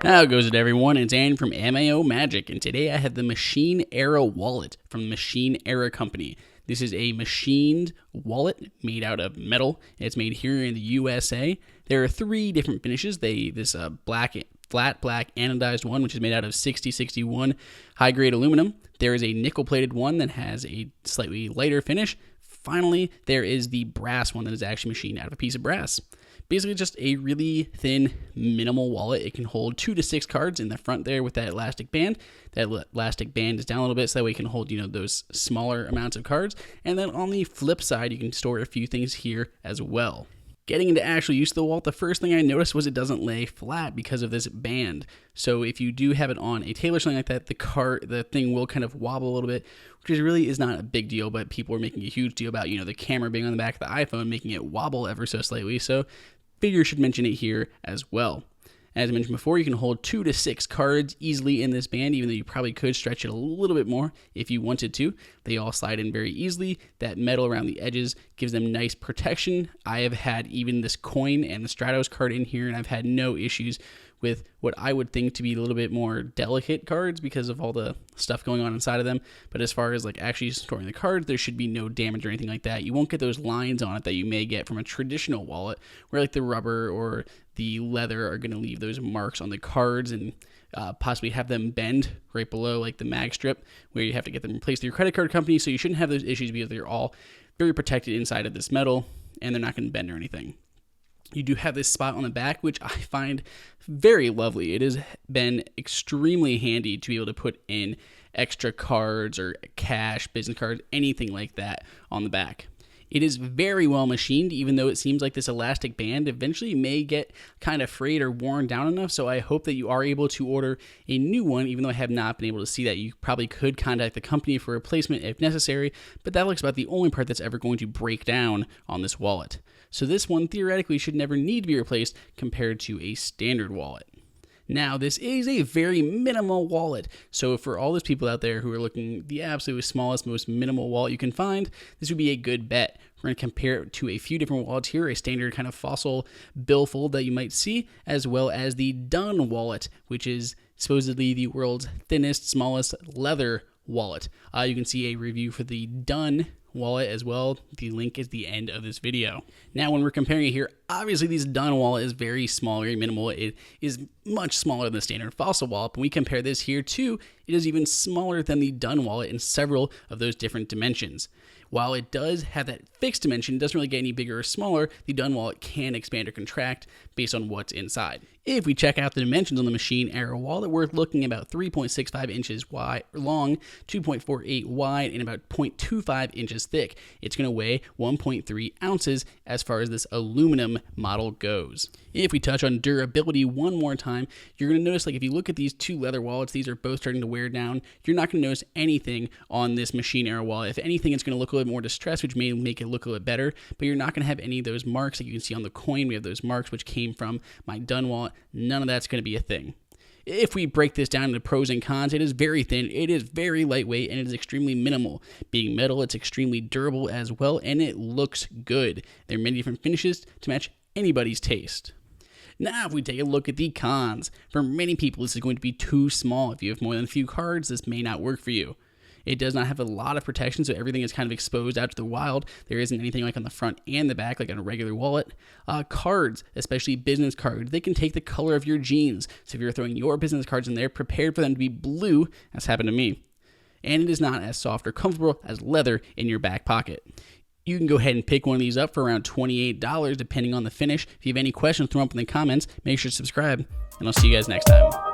How goes it, everyone? It's Andy from MAO Magic, and today I have the Machine Era wallet from the Machine Era company. This is a machined wallet made out of metal. It's made here in the USA. There are three different finishes. This flat black anodized one, which is made out of 6061 high-grade aluminum. There is a nickel-plated one that has a slightly lighter finish. Finally, there is the brass one that is actually machined out of a piece of brass. Basically just a really thin, minimal wallet. It can hold 2 to 6 cards in the front there with that elastic band. That elastic band is down a little bit so that way it can hold, those smaller amounts of cards. And then on the flip side, you can store a few things here as well. Getting into actual use of the wallet, the first thing I noticed was it doesn't lay flat because of this band. So if you do have it on a table or something like that, the thing will kind of wobble a little bit, which really is not a big deal, but people are making a huge deal about, the camera being on the back of the iPhone, making it wobble ever so slightly. So figure should mention it here as well. As I mentioned before, you can hold 2 to 6 cards easily in this band, even though you probably could stretch it a little bit more if you wanted to. They all slide in very easily. That metal around the edges gives them nice protection. I have had even this coin and the Stratos card in here, and I've had no issues with what I would think to be a little bit more delicate cards because of all the stuff going on inside of them. But as far as actually storing the cards, there should be no damage or anything like that. You won't get those lines on it that you may get from a traditional wallet where the rubber or the leather are going to leave those marks on the cards and possibly have them bend right below the mag strip where you have to get them replaced through your credit card company. So you shouldn't have those issues because they're all very protected inside of this metal and they're not going to bend or anything. You do have this spot on the back, which I find very lovely. It has been extremely handy to be able to put in extra cards or cash, business cards, anything like that on the back. It is very well machined, even though it seems like this elastic band eventually may get kind of frayed or worn down enough. So I hope that you are able to order a new one, even though I have not been able to see that. You probably could contact the company for replacement if necessary, but that looks about the only part that's ever going to break down on this wallet. So this one theoretically should never need to be replaced compared to a standard wallet. Now, this is a very minimal wallet, so for all those people out there who are looking the absolute smallest, most minimal wallet you can find, this would be a good bet. We're going to compare it to a few different wallets here, a standard kind of fossil billfold that you might see, as well as the Dun wallet, which is supposedly the world's thinnest, smallest leather wallet. You can see a review for the Dun wallet as well. The link is the end of this video. Now, when we're comparing it here, obviously this Dun wallet is very small, very minimal. It is much smaller than the standard fossil wallet. When we compare this here too, it is even smaller than the Dun wallet in several of those different dimensions. While it does have that fixed dimension, it doesn't really get any bigger or smaller, the Dun wallet can expand or contract based on what's inside. If we check out the dimensions on the Machine Era wallet, we're looking about 3.65 inches wide, long, 2.48 wide, and about 0.25 inches thick. It's going to weigh 1.3 ounces as far as this aluminum model goes. If we touch on durability one more time, you're going to notice if you look at these two leather wallets, these are both starting to wear down. You're not going to notice anything on this Machine Era wallet. If anything, it's going to look a little bit more distressed, which may make it look a little bit better, but you're not going to have any of those marks that you can see on the coin. We have those marks which came from my Dun wallet. None of that's going to be a thing. If we break this down into pros and cons, it is very thin, it is very lightweight, and it is extremely minimal. Being metal, it's extremely durable as well, and it looks good. There are many different finishes to match anybody's taste. Now, if we take a look at the cons, for many people, this is going to be too small. If you have more than a few cards, this may not work for you. It does not have a lot of protection, so everything is kind of exposed out to the wild. There isn't anything on the front and the back like on a regular wallet. Cards, especially business cards, they can take the color of your jeans. So if you're throwing your business cards in there, prepared for them to be blue, as happened to me. And it is not as soft or comfortable as leather in your back pocket. You can go ahead and pick one of these up for around $28 depending on the finish. If you have any questions, throw them up in the comments. Make sure to subscribe, and I'll see you guys next time.